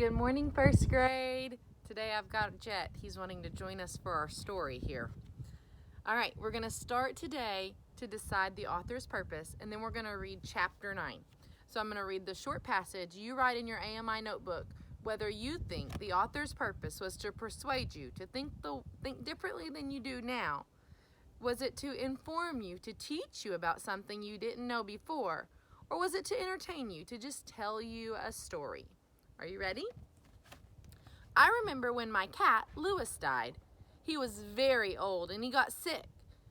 Good morning, first grade. Today I've got Jet. He's wanting to join us for our story here. All right, we're going to start today to decide the author's purpose, and then we're going to read chapter 9. So I'm going to read the short passage. You write in your AMI notebook whether you think the author's purpose was to persuade you to think differently than you do now. Was it to inform you, to teach you about something you didn't know before? Or was it to entertain you, to just tell you a story? Are you ready? I remember when my cat, Lewis, died. He was very old and he got sick.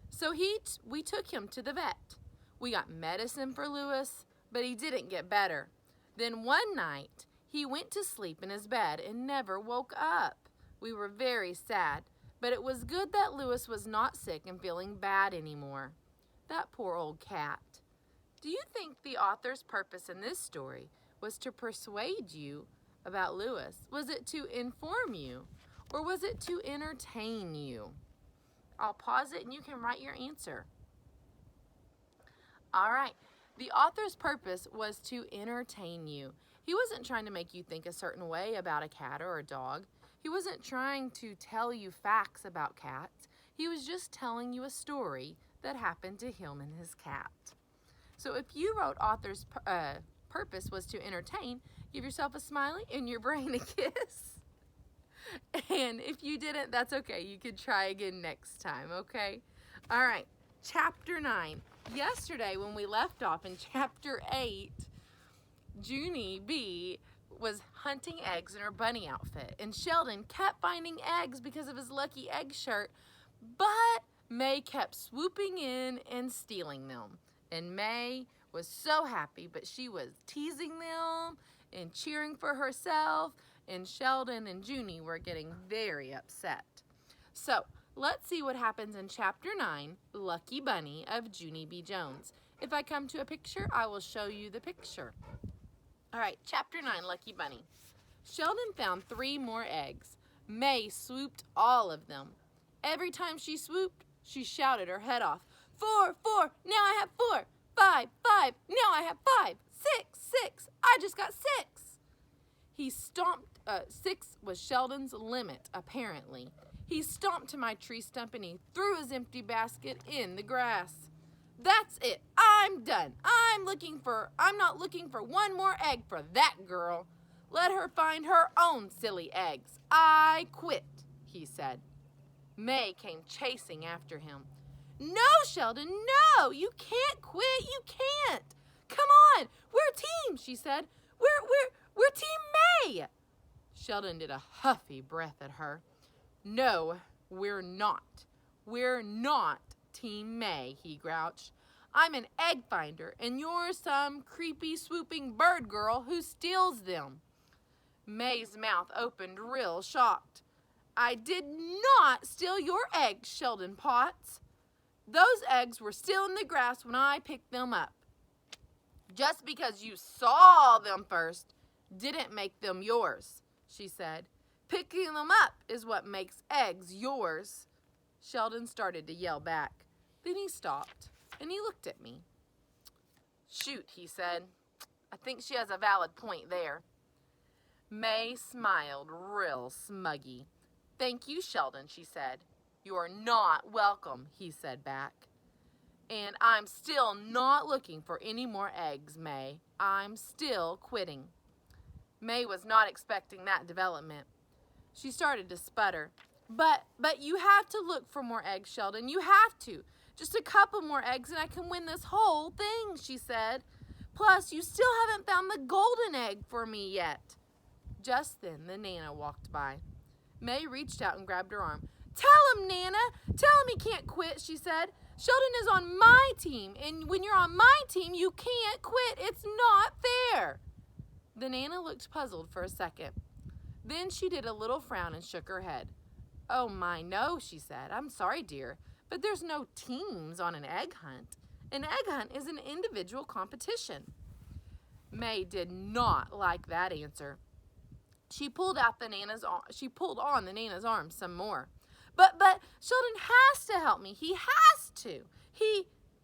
So we took him to the vet. We got medicine for Lewis, but he didn't get better. Then one night, he went to sleep in his bed and never woke up. We were very sad, but it was good that Lewis was not sick and feeling bad anymore. That poor old cat. Do you think the author's purpose in this story was to persuade you about Lewis? Was it to inform you, or was it to entertain you? I'll pause it and you can write your answer. All right, the author's purpose was to entertain you. He wasn't trying to make you think a certain way about a cat or a dog. He wasn't trying to tell you facts about cats. He was just telling you a story that happened to him and his cat. So if you wrote author's purpose was to entertain, give yourself a smiley and your brain a kiss. And if you didn't, that's okay. You could try again next time, okay? All right, chapter 9. Yesterday when we left off in chapter 8, Junie B was hunting eggs in her bunny outfit, and Sheldon kept finding eggs because of his lucky egg shirt, but May kept swooping in and stealing them. And May was so happy, but she was teasing them and cheering for herself, and Sheldon and Junie were getting very upset. So let's see what happens in chapter 9, Lucky Bunny of Junie B. Jones. If I come to a picture, I will show you the picture. All right, chapter 9, Lucky Bunny. Sheldon found 3 more eggs. May swooped all of them. Every time she swooped, she shouted her head off. 4, 4, now I have 4. 5, 5, now I have 5. 6, 6, I just got 6. He stomped, 6 was Sheldon's limit, apparently. He stomped to my tree stump and he threw his empty basket in the grass. That's it, I'm done. I'm not looking for one more egg for that girl. Let her find her own silly eggs. I quit, he said. May came chasing after him. No, Sheldon, no, you can't quit, you can't. Come on, we're a team, she said. We're Team May. Sheldon did a huffy breath at her. No, we're not. We're not Team May, he grouched. I'm an egg finder, and you're some creepy, swooping bird girl who steals them. May's mouth opened real shocked. I did not steal your eggs, Sheldon Potts. Those eggs were still in the grass when I picked them up. Just because you saw them first didn't make them yours, she said. Picking them up is what makes eggs yours. Sheldon started to yell back. Then he stopped, and he looked at me. Shoot, he said. I think she has a valid point there. May smiled real smuggy. Thank you, Sheldon, she said. You're not welcome, he said back. And I'm still not looking for any more eggs, May. I'm still quitting. May was not expecting that development. She started to sputter. But you have to look for more eggs, Sheldon. You have to. Just a couple more eggs and I can win this whole thing, she said. Plus, you still haven't found the golden egg for me yet. Just then, the Nana walked by. May reached out and grabbed her arm. Tell him, Nana. Tell him he can't quit, she said. Sheldon is on my team, and when you're on my team, you can't quit. It's not fair. The Nana looked puzzled for a second. Then she did a little frown and shook her head. Oh my, no, she said. I'm sorry, dear, but there's no teams on an egg hunt. An egg hunt is an individual competition. May did not like that answer. She pulled on the Nana's arm some more. But Sheldon has to help me. He has to.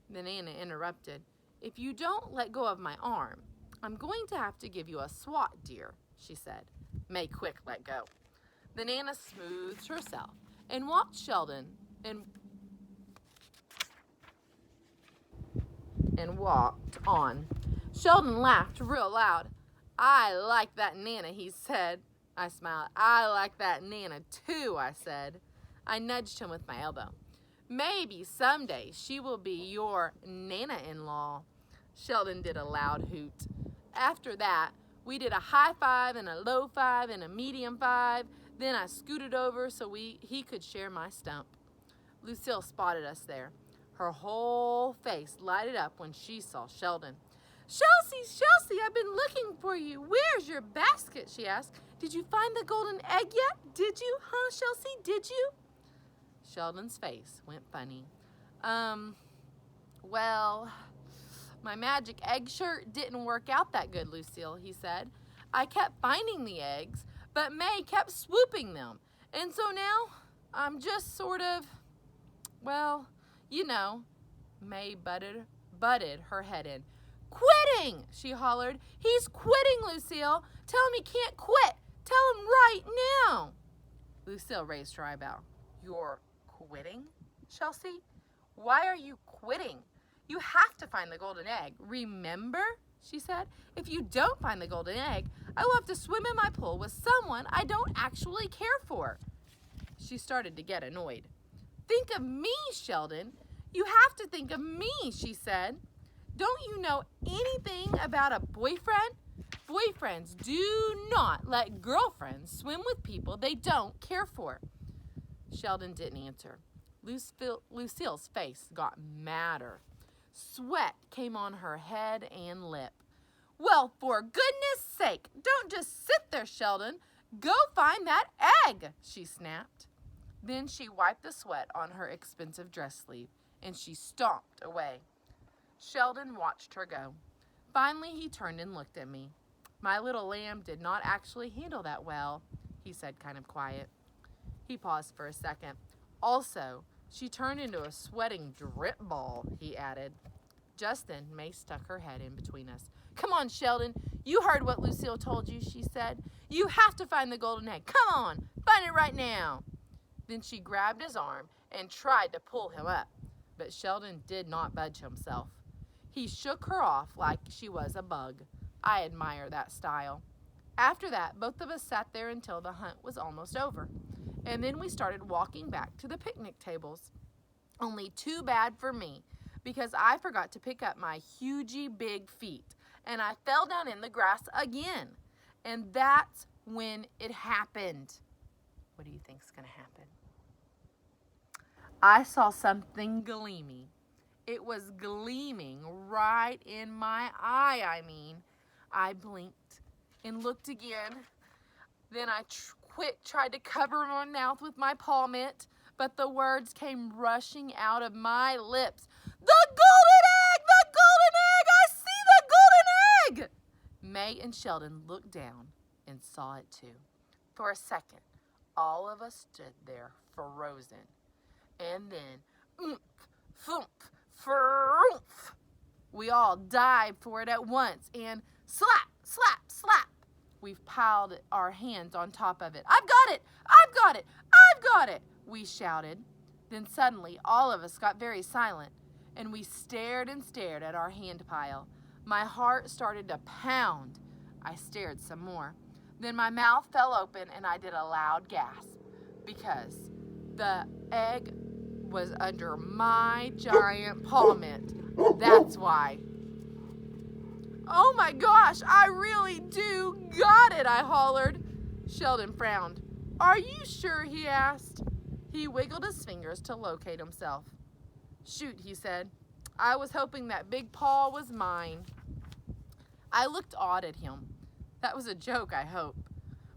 The Nana interrupted. If you don't let go of my arm, I'm going to have to give you a swat, dear. she said. May quick let go. The Nana smoothed herself and watched Sheldon and walked on. Sheldon laughed real loud. I like that Nana, he said. I smiled. I like that Nana too, I said. I nudged him with my elbow. Maybe someday she will be your Nana-in-law. Sheldon did a loud hoot. After that, we did a high five and a low five and a medium five. Then I scooted over so he could share my stump. Lucille spotted us there. Her whole face lighted up when she saw Sheldon. Chelsea, I've been looking for you. Where's your basket? She asked. Did you find the golden egg yet? Did you, huh, Chelsea? Did you? Sheldon's face went funny. Well, my magic egg shirt didn't work out that good, Lucille, he said. I kept finding the eggs, but May kept swooping them. And so now I'm just sort of, well, you know. May butted her head in. Quitting, she hollered. He's quitting, Lucille. Tell him he can't quit. Tell him right now. Lucille raised her eyebrow. You're quitting, Chelsea? Why are you quitting? You have to find the golden egg. Remember, she said, if you don't find the golden egg, I will have to swim in my pool with someone I don't actually care for. She started to get annoyed. Think of me, Sheldon. You have to think of me, she said. Don't you know anything about a boyfriend? Boyfriends do not let girlfriends swim with people they don't care for. Sheldon didn't answer. Lucille's face got madder. Sweat came on her head and lip. Well, for goodness sake, don't just sit there, Sheldon. Go find that egg, she snapped. Then she wiped the sweat on her expensive dress sleeve, and she stomped away. Sheldon watched her go. Finally, he turned and looked at me. My little lamb did not actually handle that well, he said, kind of quiet. He paused for a second. Also, she turned into a sweating drip ball, he added. Just then, May stuck her head in between us. Come on, Sheldon. You heard what Lucille told you, she said. You have to find the golden egg. Come on, find it right now. Then she grabbed his arm and tried to pull him up, but Sheldon did not budge himself. He shook her off like she was a bug. I admire that style. After that, both of us sat there until the hunt was almost over, and then we started walking back to the picnic tables. Only too bad for me, because I forgot to pick up my hugely big feet, and I fell down in the grass again. And that's when it happened. What do you think's going to happen? I saw something gleaming. It was gleaming right in my eye, I blinked and looked again. Then I tried to cover my mouth with my palm mitt, but the words came rushing out of my lips. The golden egg! The golden egg! I see the golden egg! May and Sheldon looked down and saw it too. For a second, all of us stood there frozen. And then, oomph, thump, frumph. We all dived for it at once and slap, slap, slap. We've piled our hands on top of it. I've got it! I've got it! I've got it! We shouted. Then suddenly all of us got very silent, and we stared and stared at our hand pile. My heart started to pound. I stared some more. Then my mouth fell open and I did a loud gasp because the egg was under my giant palm mitt. That's why. Oh my gosh, I really do got it, I hollered. Sheldon frowned. Are you sure, he asked. He wiggled his fingers to locate himself. Shoot, he said. I was hoping that big paw was mine. I looked odd at him. That was a joke, I hope.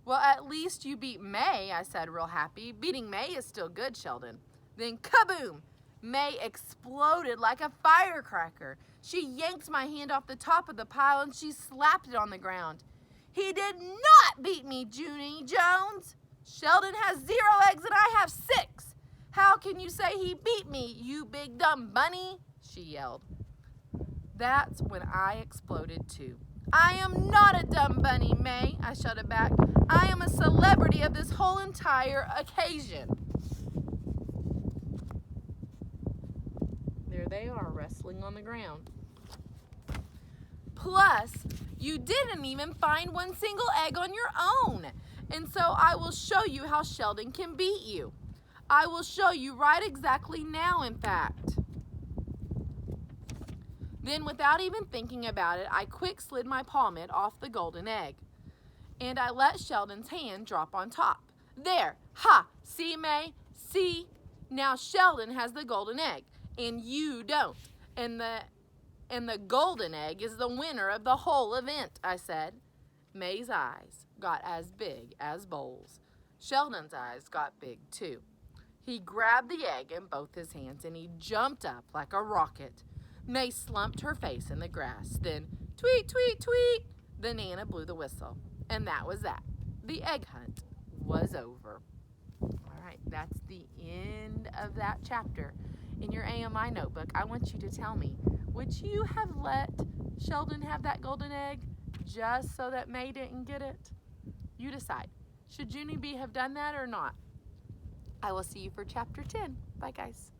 Well, at least you beat May, I said, real happy. Beating May is still good, Sheldon. Then kaboom! May exploded like a firecracker. She yanked my hand off the top of the pile and she slapped it on the ground. He did not beat me, Junie Jones. Sheldon has 0 eggs and I have 6. How can you say he beat me, you big dumb bunny? She yelled. That's when I exploded too. I am not a dumb bunny, May, I shouted back. I am a celebrity of this whole entire occasion. There they are, wrestling on the ground. Plus, you didn't even find one single egg on your own. And so I will show you how Sheldon can beat you. I will show you right exactly now, in fact. Then, without even thinking about it, I quick slid my palm off the golden egg. And I let Sheldon's hand drop on top. There! Ha! See, May? See? Now Sheldon has the golden egg, and you don't. And the golden egg is the winner of the whole event, I said. May's eyes got as big as bowls. Sheldon's eyes got big, too. He grabbed the egg in both his hands, and he jumped up like a rocket. May slumped her face in the grass. Then, tweet, tweet, tweet, the Nana blew the whistle. And that was that. The egg hunt was over. All right, that's the end of that chapter. In your AMI notebook, I want you to tell me, would you have let Sheldon have that golden egg just so that May didn't get it? You decide. Should Junie B have done that or not? I will see you for chapter 10. Bye, guys.